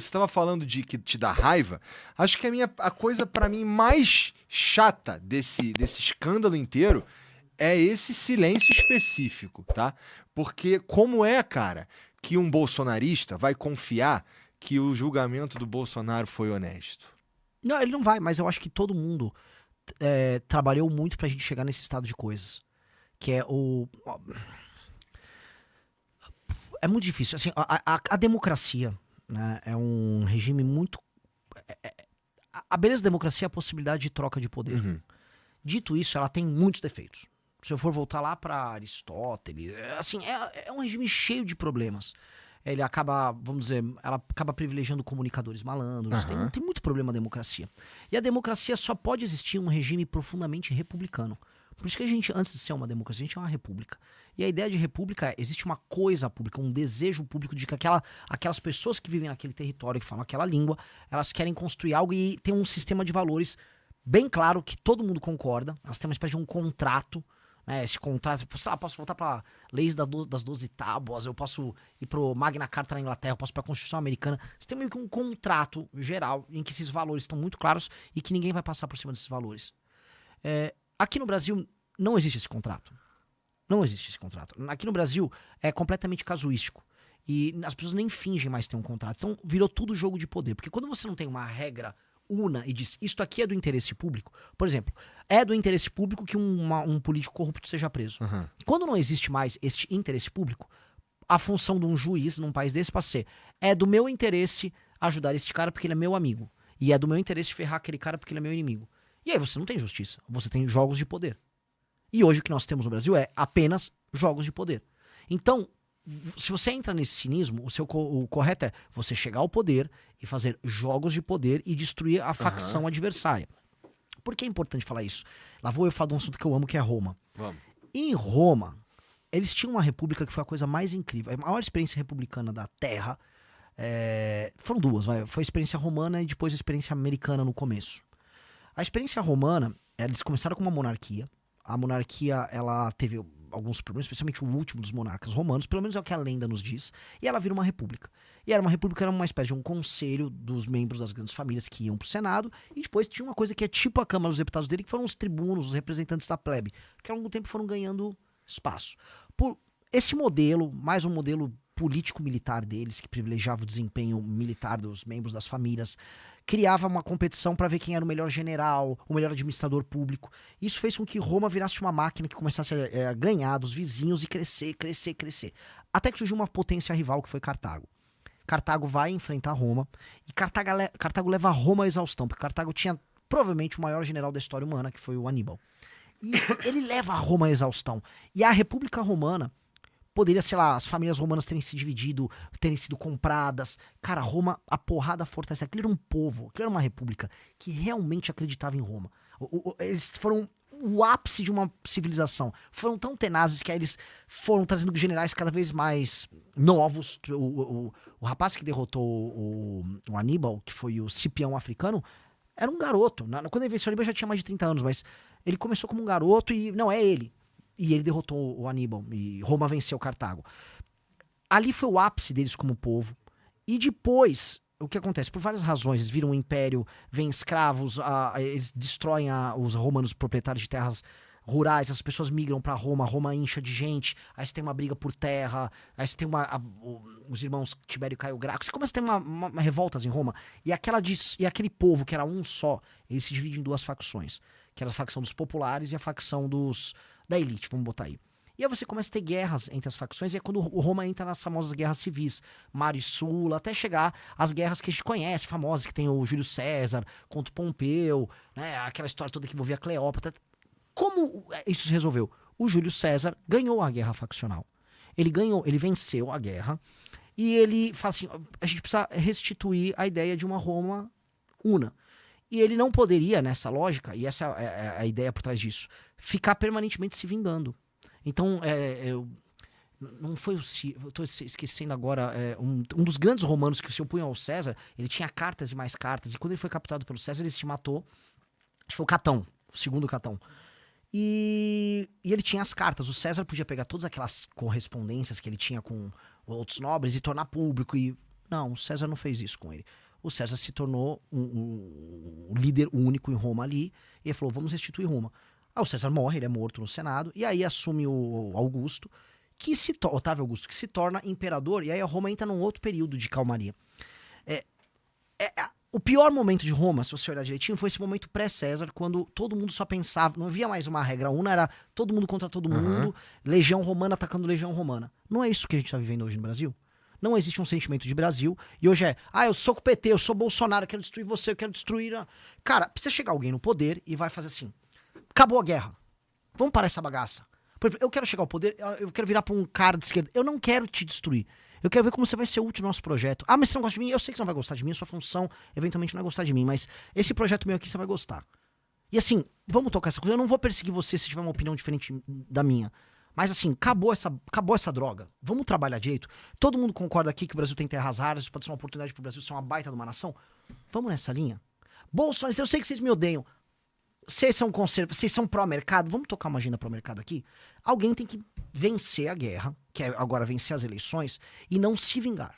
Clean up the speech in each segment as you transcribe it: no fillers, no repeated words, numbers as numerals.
Você estava falando de que te dá raiva. Acho que a coisa para mim mais chata desse escândalo inteiro é esse silêncio específico, tá? Porque como é, cara, que um bolsonarista vai confiar que o julgamento do Bolsonaro foi honesto? Não, ele não vai, mas eu acho que todo mundo trabalhou muito pra gente chegar nesse estado de coisas. Que é o. É muito difícil. Assim, a democracia, né, é um regime muito. A beleza da democracia é a possibilidade de troca de poder. Uhum. Dito isso, ela tem muitos defeitos. Se eu for voltar lá para Aristóteles, assim, é um regime cheio de problemas. Ele acaba, vamos dizer, ela acaba privilegiando comunicadores malandros. Aham. Tem muito problema a democracia. E a democracia só pode existir em um regime profundamente republicano. Por isso que a gente, antes de ser uma democracia, a gente é uma república. E a ideia de república é, existe uma coisa pública, um desejo público de que aquelas pessoas que vivem naquele território e falam aquela língua, elas querem construir algo e tem um sistema de valores bem claro que todo mundo concorda. Elas têm uma espécie de um contrato, né? Esse contrato, sei lá, posso voltar para leis das 12 tábuas, eu posso ir pro Magna Carta na Inglaterra, eu posso para a Constituição Americana. Você tem meio que um contrato geral em que esses valores estão muito claros e que ninguém vai passar por cima desses valores. Aqui no Brasil não existe esse contrato. Não existe esse contrato. Aqui no Brasil é completamente casuístico. E as pessoas nem fingem mais ter um contrato. Então virou tudo jogo de poder. Porque quando você não tem uma regra una e diz, isto aqui é do interesse público, por exemplo, é do interesse público que um político corrupto seja preso. Uhum. Quando não existe mais este interesse público, a função de um juiz num país desse passa a ser, é do meu interesse ajudar esse cara porque ele é meu amigo. E é do meu interesse ferrar aquele cara porque ele é meu inimigo. E aí você não tem justiça, você tem jogos de poder. E hoje o que nós temos no Brasil é apenas jogos de poder. Então, se você entra nesse cinismo, o correto é você chegar ao poder e fazer jogos de poder e destruir a facção adversária. Por que é importante falar isso? Lá vou eu falar de um assunto que eu amo, que é Roma. Vamos. Em Roma, eles tinham uma república que foi a coisa mais incrível. A maior experiência republicana da Terra foram duas. Foi a experiência romana e depois a experiência americana no começo. A experiência romana, eles começaram com uma monarquia. A monarquia, ela teve alguns problemas, especialmente o último dos monarcas romanos, pelo menos é o que a lenda nos diz, e ela vira uma república. E era uma espécie de um conselho dos membros das grandes famílias que iam pro Senado, e depois tinha uma coisa que é tipo a Câmara dos Deputados dele, que foram os tribunos, os representantes da plebe, que ao longo do tempo foram ganhando espaço. Por esse modelo, mais um modelo político-militar deles, que privilegiava o desempenho militar dos membros das famílias, criava uma competição para ver quem era o melhor general, o melhor administrador público. Isso fez com que Roma virasse uma máquina que começasse a ganhar dos vizinhos e crescer, crescer, crescer. Até que surgiu uma potência rival, que foi Cartago. Cartago vai enfrentar Roma, e Cartago leva Roma à exaustão, porque Cartago tinha provavelmente o maior general da história humana, que foi o Aníbal. E ele leva Roma à exaustão. E a República Romana poderia, sei lá, as famílias romanas terem se dividido, terem sido compradas. Cara, Roma, a porrada fortalece. Aquilo era um povo, aquilo era uma república que realmente acreditava em Roma. Eles foram o ápice de uma civilização. Foram tão tenazes que aí eles foram trazendo generais cada vez mais novos. O rapaz que derrotou o Aníbal, que foi o Cipião africano, era um garoto. Quando ele venceu o Aníbal já tinha mais de 30 anos, mas ele começou como um garoto e não é ele. E ele derrotou o Aníbal. E Roma venceu Cartago. Ali foi o ápice deles como povo. E depois, o que acontece? Por várias razões. Eles viram um império, vêm escravos, eles destroem os romanos proprietários de terras rurais, as pessoas migram pra Roma, Roma incha de gente, aí você tem uma briga por terra, aí você tem os irmãos Tibério e Caio Graco, você começa a ter uma revoltas em Roma, e aquele povo que era um só, ele se divide em duas facções, que era a facção dos populares e a facção da elite, vamos botar aí. E aí você começa a ter guerras entre as facções, e é quando o Roma entra nas famosas guerras civis, Mário e Sula, até chegar às guerras que a gente conhece, famosas, que tem o Júlio César contra o Pompeu, né, aquela história toda que envolvia a Cleópatra. Como isso se resolveu? O Júlio César ganhou a guerra faccional. Ele venceu a guerra, e ele fala assim, a gente precisa restituir a ideia de uma Roma una. E ele não poderia, nessa lógica, e essa é a ideia por trás disso, ficar permanentemente se vingando. Então, não foi o eu estou esquecendo agora, um dos grandes romanos que se opunham ao César, ele tinha cartas e mais cartas, e quando ele foi capturado pelo César, ele se matou, acho que foi o Catão, o segundo Catão. E ele tinha as cartas, o César podia pegar todas aquelas correspondências que ele tinha com outros nobres e tornar público, e Não, o César não fez isso com ele. O César se tornou um líder único em Roma ali, e ele falou, vamos restituir Roma. O César morre, ele é morto no Senado, e aí assume o Augusto, Otávio Augusto, que se torna imperador, e aí a Roma entra num outro período de calmaria. O pior momento de Roma, se você olhar direitinho, foi esse momento pré-César, quando todo mundo só pensava, não havia mais uma regra una, era todo mundo contra todo mundo, legião romana atacando legião romana. Não é isso que a gente tá vivendo hoje no Brasil? Não existe um sentimento de Brasil, e hoje eu sou com o PT, eu sou Bolsonaro, eu quero destruir você, eu quero destruir... Cara, precisa chegar alguém no poder e vai fazer assim, acabou a guerra, vamos parar essa bagaça. Por exemplo, eu quero chegar ao poder, eu quero virar pra um cara de esquerda, eu não quero te destruir. Eu quero ver como você vai ser útil no nosso projeto. Ah, mas você não gosta de mim? Eu sei que você não vai gostar de mim, a sua função eventualmente não é gostar de mim, mas esse projeto meu aqui você vai gostar. E assim, vamos tocar essa coisa. Eu não vou perseguir você se tiver uma opinião diferente da minha. Mas assim, acabou essa droga. Vamos trabalhar direito. Todo mundo concorda aqui que o Brasil tem terras raras, isso pode ser uma oportunidade pro Brasil ser uma baita de uma nação. Vamos nessa linha? Bolsonaro, eu sei que vocês me odeiam. Vocês são pró-mercado, vamos tocar uma agenda pró-mercado aqui? Alguém tem que vencer a guerra, que é agora vencer as eleições, e não se vingar.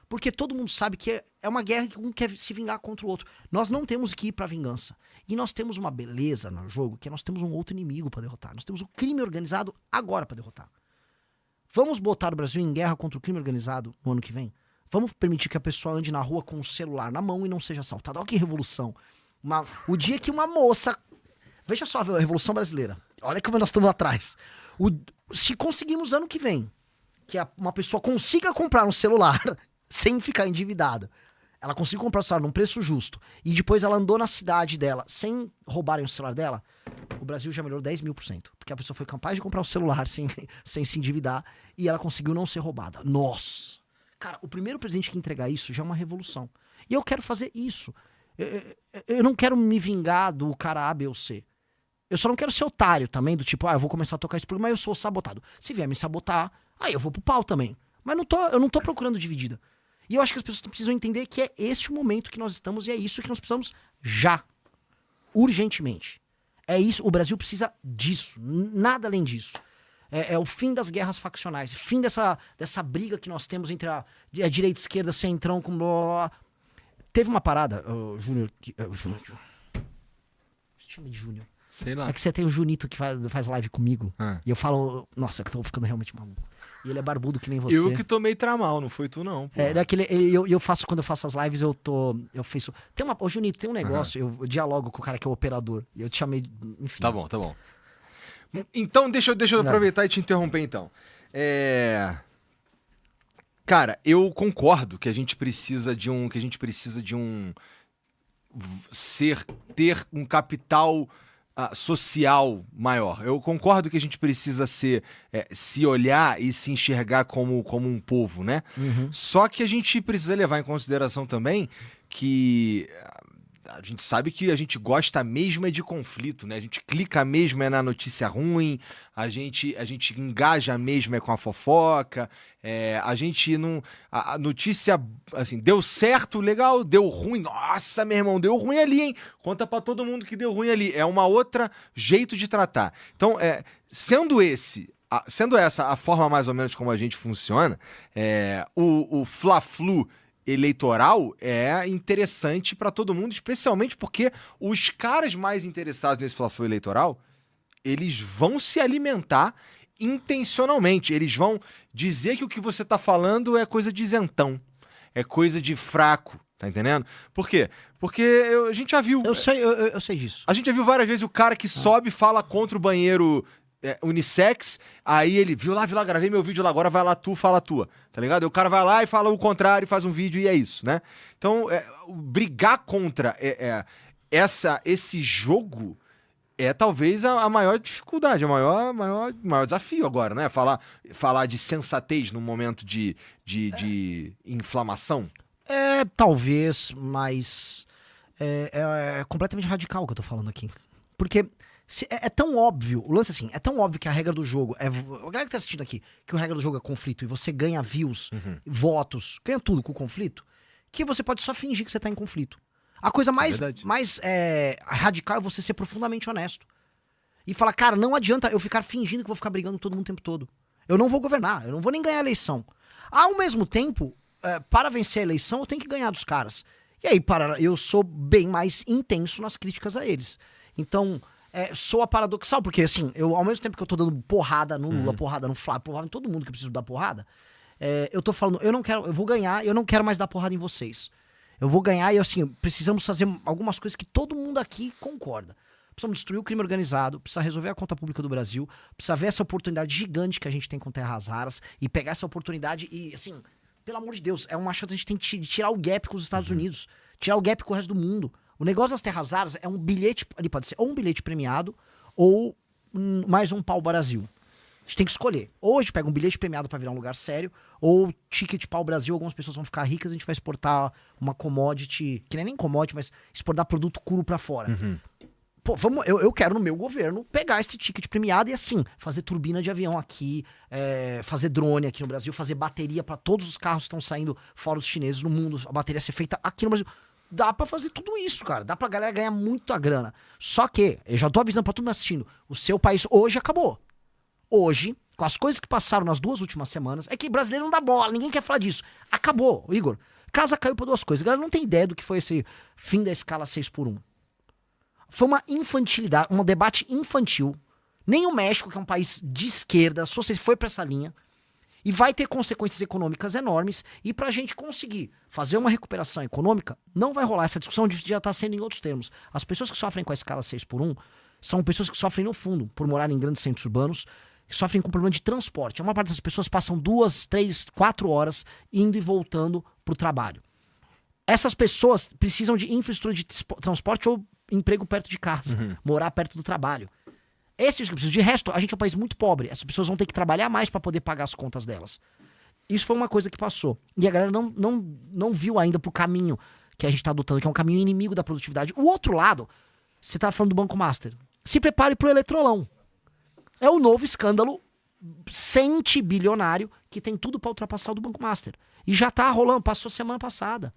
Porque todo mundo sabe que é uma guerra que um quer se vingar contra o outro. Nós não temos que ir pra vingança. E nós temos uma beleza no jogo, que nós temos um outro inimigo pra derrotar. Nós temos o crime organizado agora pra derrotar. Vamos botar o Brasil em guerra contra o crime organizado no ano que vem? Vamos permitir que a pessoa ande na rua com o celular na mão e não seja assaltada. Olha que revolução. O dia que uma moça... Veja só a Revolução Brasileira. Olha como nós estamos atrás. Se conseguimos ano que vem que uma pessoa consiga comprar um celular sem ficar endividada, ela conseguiu comprar o celular num preço justo, e depois ela andou na cidade dela sem roubarem o celular dela, o Brasil já melhorou 10.000%. Porque a pessoa foi capaz de comprar o celular sem se endividar, e ela conseguiu não ser roubada. Nossa! Cara, o primeiro presidente que entregar isso já é uma revolução. E eu quero fazer isso. Eu não quero me vingar do cara A, B ou C. Eu só não quero ser otário também, do tipo, eu vou começar a tocar esse programa, mas eu sou sabotado. Se vier me sabotar, aí eu vou pro pau também. Mas eu não tô procurando dividida. E eu acho que as pessoas precisam entender que é este o momento que nós estamos e é isso que nós precisamos já. Urgentemente. É isso, o Brasil precisa disso. Nada além disso. É o fim das guerras faccionais, fim dessa briga que nós temos entre a direita e a esquerda, centrão, com blá, blá, blá. Teve uma parada, Júnior... Chama de Júnior. Sei lá. É que você tem o Junito que faz live comigo. E eu falo, nossa, eu tô ficando realmente maluco. E ele é barbudo que nem você. Eu que tomei tramal, não foi tu não. Pô. Eu faço, quando eu faço as lives, eu faço... Ô Junito, tem um negócio, eu dialogo com o cara que é o operador. E eu te chamei, enfim. Tá bom. Então, deixa eu aproveitar e te interromper então. Cara, eu concordo que a gente precisa de ter um capital social maior. Eu concordo que a gente precisa se olhar e se enxergar como um povo, né? Só que a gente precisa levar em consideração também que a gente sabe que a gente gosta mesmo de conflito, né? A gente clica mesmo na notícia ruim, a gente engaja mesmo com a fofoca, a gente não... A notícia, assim, deu certo, legal, deu ruim, nossa, meu irmão, deu ruim ali, hein? Conta pra todo mundo que deu ruim ali. É uma outra jeito de tratar. Então, sendo essa a forma mais ou menos como a gente funciona, o Fla-Flu eleitoral é interessante pra todo mundo, especialmente porque os caras mais interessados nesse Fla-Flu eleitoral, eles vão se alimentar intencionalmente. Eles vão dizer que o que você tá falando é coisa de isentão, é coisa de fraco, tá entendendo? Por quê? Porque a gente já viu... Eu sei disso. A gente já viu várias vezes o cara que sobe e fala contra o banheiro unissex, aí ele viu lá, gravei meu vídeo lá, agora vai lá tu, fala a tua, tá ligado? E o cara vai lá e fala o contrário, faz um vídeo e é isso, né? Então, brigar contra esse jogo é talvez a maior dificuldade, o maior desafio agora, né? Falar de sensatez num momento de inflamação. Talvez, mas é completamente radical o que eu tô falando aqui. Porque é tão óbvio, o lance assim, é tão óbvio que a regra do jogo, a galera que tá assistindo aqui, que a regra do jogo é conflito e você ganha views, votos, ganha tudo com o conflito, que você pode só fingir que você tá em conflito. A coisa mais radical é você ser profundamente honesto. E falar, cara, não adianta eu ficar fingindo que vou ficar brigando com todo mundo o tempo todo. Eu não vou governar, eu não vou nem ganhar a eleição. Ao mesmo tempo, para vencer a eleição, eu tenho que ganhar dos caras. E aí, eu sou bem mais intenso nas críticas a eles. Então, soa paradoxal, porque assim, ao mesmo tempo que eu tô dando porrada no Lula, porrada no Flávio, porrada em todo mundo que eu preciso dar porrada, eu tô falando, eu vou ganhar, eu não quero mais dar porrada em vocês. Eu vou ganhar e assim, precisamos fazer algumas coisas que todo mundo aqui concorda. Precisamos destruir o crime organizado, precisa resolver a conta pública do Brasil, precisa ver essa oportunidade gigante que a gente tem com terras raras e pegar essa oportunidade e, assim, pelo amor de Deus, é uma chance a gente tem que tirar o gap com os Estados Unidos, tirar o gap com o resto do mundo. O negócio das terras raras é um bilhete, ali pode ser ou um bilhete premiado ou mais um pau Brasil. A gente tem que escolher. Ou a gente pega um bilhete premiado pra virar um lugar sério, ou ticket pau Brasil, algumas pessoas vão ficar ricas, a gente vai exportar uma commodity, que nem commodity, mas exportar produto cru pra fora. Pô, eu quero no meu governo pegar esse ticket premiado e assim, fazer turbina de avião aqui, fazer drone aqui no Brasil, fazer bateria pra todos os carros que estão saindo fora os chineses no mundo, a bateria ser feita aqui no Brasil. Dá pra fazer tudo isso, cara. Dá pra galera ganhar muita grana. Só que, eu já tô avisando pra todo mundo assistindo, o seu país hoje acabou. Hoje, com as coisas que passaram nas 2 últimas semanas, é que brasileiro não dá bola, ninguém quer falar disso. Acabou, Igor. Casa caiu por 2 coisas. A galera não tem ideia do que foi esse fim da escala 6x1. Foi uma infantilidade, um debate infantil. Nem o México, que é um país de esquerda, só se foi pra essa linha. E vai ter consequências econômicas enormes. E pra gente conseguir fazer uma recuperação econômica, não vai rolar. Essa discussão já tá sendo em outros termos. As pessoas que sofrem com a escala 6x1 são pessoas que sofrem no fundo, por morar em grandes centros urbanos, que sofrem com problema de transporte. A maior parte dessas pessoas passam 2, 3, 4 horas indo e voltando pro trabalho. Essas pessoas precisam de infraestrutura de transporte ou emprego perto de casa, morar perto do trabalho. Esse é o que precisa. De resto, a gente é um país muito pobre. Essas pessoas vão ter que trabalhar mais para poder pagar as contas delas. Isso foi uma coisa que passou. E a galera não viu ainda pro caminho que a gente tá adotando, que é um caminho inimigo da produtividade. O outro lado, você tá falando do Banco Master. Se prepare pro eletrolão. É o novo escândalo centibilionário que tem tudo para ultrapassar o do Banco Master. E já tá rolando, passou semana passada.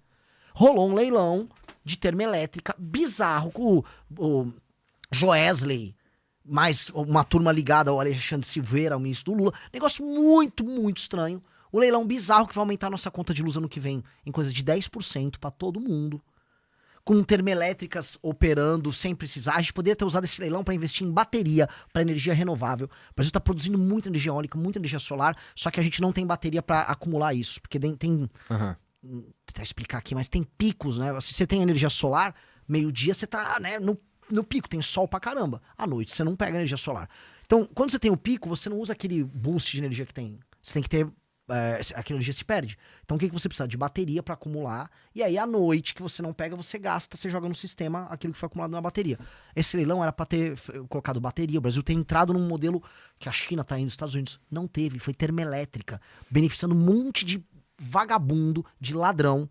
Rolou um leilão de termoelétrica bizarro com o Joesley, mais uma turma ligada ao Alexandre Silveira, ao ministro do Lula. Negócio muito, muito estranho. Um leilão bizarro que vai aumentar a nossa conta de luz ano que vem em coisa de 10% para todo mundo. Com termoelétricas operando sem precisar. A gente poderia ter usado esse leilão para investir em bateria, para energia renovável. O Brasil está produzindo muita energia eólica, muita energia solar, só que a gente não tem bateria para acumular isso. Porque tem vou tentar explicar aqui, mas tem picos, né? Se você tem energia solar, meio-dia você tá, né, no pico, tem sol pra caramba. À noite você não pega energia solar. Então, quando você tem o pico, você não usa aquele boost de energia que tem. Você tem que ter... aquela energia se perde. Então o que você precisa? De bateria para acumular. E aí à noite que você não pega, você gasta, você joga no sistema aquilo que foi acumulado na bateria. Esse leilão era para ter colocado bateria. O Brasil tem entrado num modelo que a China tá indo, os Estados Unidos não teve. Foi termoelétrica, beneficiando um monte de vagabundo, de ladrão.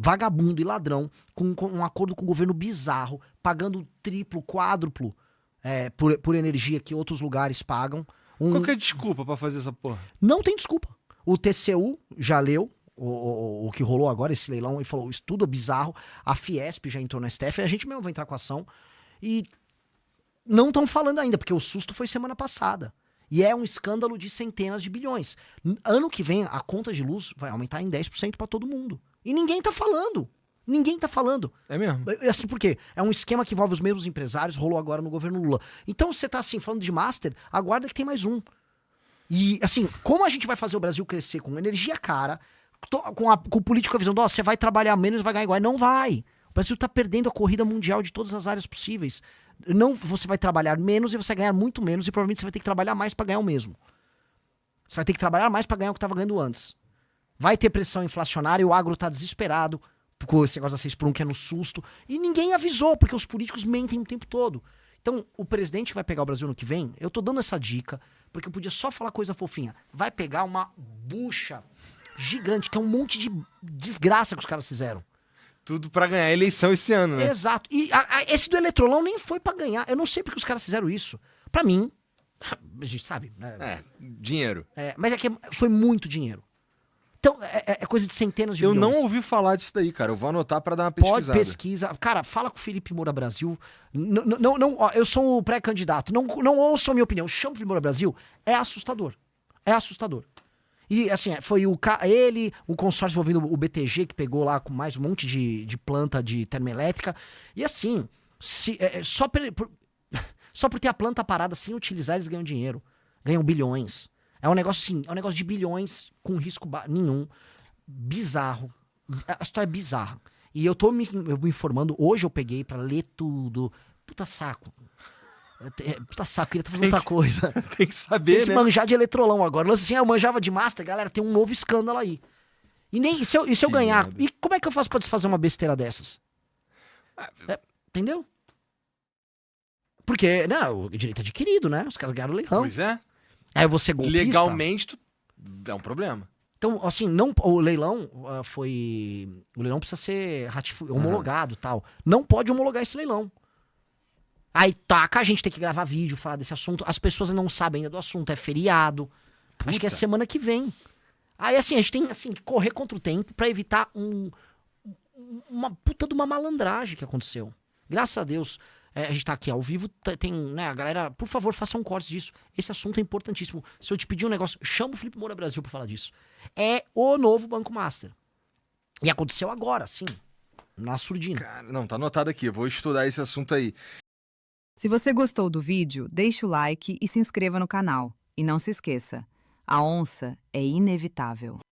Vagabundo e ladrão, com um acordo com o governo bizarro, pagando triplo, quádruplo por energia que outros lugares pagam. Qual que é a desculpa pra fazer essa porra? Não tem desculpa. O TCU já leu o que rolou agora, esse leilão, e falou, isso tudo é bizarro. A Fiesp já entrou na STF, a gente mesmo vai entrar com a ação. E não estão falando ainda, porque o susto foi semana passada. E é um escândalo de centenas de bilhões. Ano que vem, a conta de luz vai aumentar em 10% pra todo mundo. E ninguém tá falando. Ninguém tá falando. É mesmo? Assim, por quê? É um esquema que envolve os mesmos empresários, rolou agora no governo Lula. Então, você tá assim, falando de master, aguarda que tem mais um. E, assim, como a gente vai fazer o Brasil crescer com energia cara, com o político avisando, você vai trabalhar menos e vai ganhar igual. Não vai. O Brasil tá perdendo a corrida mundial de todas as áreas possíveis. Não, você vai trabalhar menos e você vai ganhar muito menos e provavelmente você vai ter que trabalhar mais pra ganhar o mesmo. Você vai ter que trabalhar mais pra ganhar o que tava ganhando antes. Vai ter pressão inflacionária, o agro tá desesperado, com esse negócio da 6x1 que é no susto, e ninguém avisou, porque os políticos mentem o tempo todo. Então, o presidente que vai pegar o Brasil no que vem, eu tô dando essa dica, porque eu podia só falar coisa fofinha, vai pegar uma bucha gigante, que é um monte de desgraça que os caras fizeram. Tudo pra ganhar a eleição esse ano, né? Exato. E esse do eletrolão nem foi pra ganhar, eu não sei porque os caras fizeram isso. Pra mim, a gente sabe, né? Dinheiro. Mas é que foi muito dinheiro. Então, é coisa de centenas de Eu milhões. não ouvi falar disso daí, cara. Eu vou anotar pra dar uma pesquisada. Pode pesquisa. Cara, fala com o Felipe Moura Brasil. Não, eu sou o pré-candidato. Não ouçam a minha opinião. Chama o Felipe Moura Brasil. É assustador. É assustador. E assim, foi ele, o consórcio envolvendo o BTG, que pegou lá com mais um monte de planta de termoelétrica. E assim, só por ter a planta parada sem utilizar, eles ganham dinheiro. Ganham bilhões. É um negócio assim, é um negócio de bilhões com risco nenhum. Bizarro. A história é bizarra. E eu tô me informando, hoje eu peguei pra ler tudo. Puta saco. Puta saco, queria estar fazendo outra coisa. Tem que saber, Tem que né? manjar de eletrolão agora. Assim, eu manjava de master, galera, tem um novo escândalo aí. E se eu ganhar? merda. E como é que eu faço pra desfazer uma besteira dessas? Entendeu? Porque, não, o direito adquirido, né? Os caras ganharam o leilão. Pois é. Aí eu vou ser golpista. Legalmente, é um problema. Então, assim, o leilão foi... O leilão precisa ser homologado e tal. Não pode homologar esse leilão. Aí taca, a gente tem que gravar vídeo, falar desse assunto. As pessoas não sabem ainda do assunto, é feriado. Acho que é semana que vem. Aí, assim, a gente tem assim, que correr contra o tempo pra evitar uma puta de uma malandragem que aconteceu. Graças a Deus, a gente tá aqui ao vivo, tem, né, a galera, por favor, faça um corte disso. Esse assunto é importantíssimo. Se eu te pedir um negócio, chama o Felipe Moura Brasil pra falar disso. É o novo Banco Master. E aconteceu agora, sim, na surdina. Cara, não, tá anotado aqui. Eu vou estudar esse assunto aí. Se você gostou do vídeo, deixe o like e se inscreva no canal. E não se esqueça, a onça é inevitável.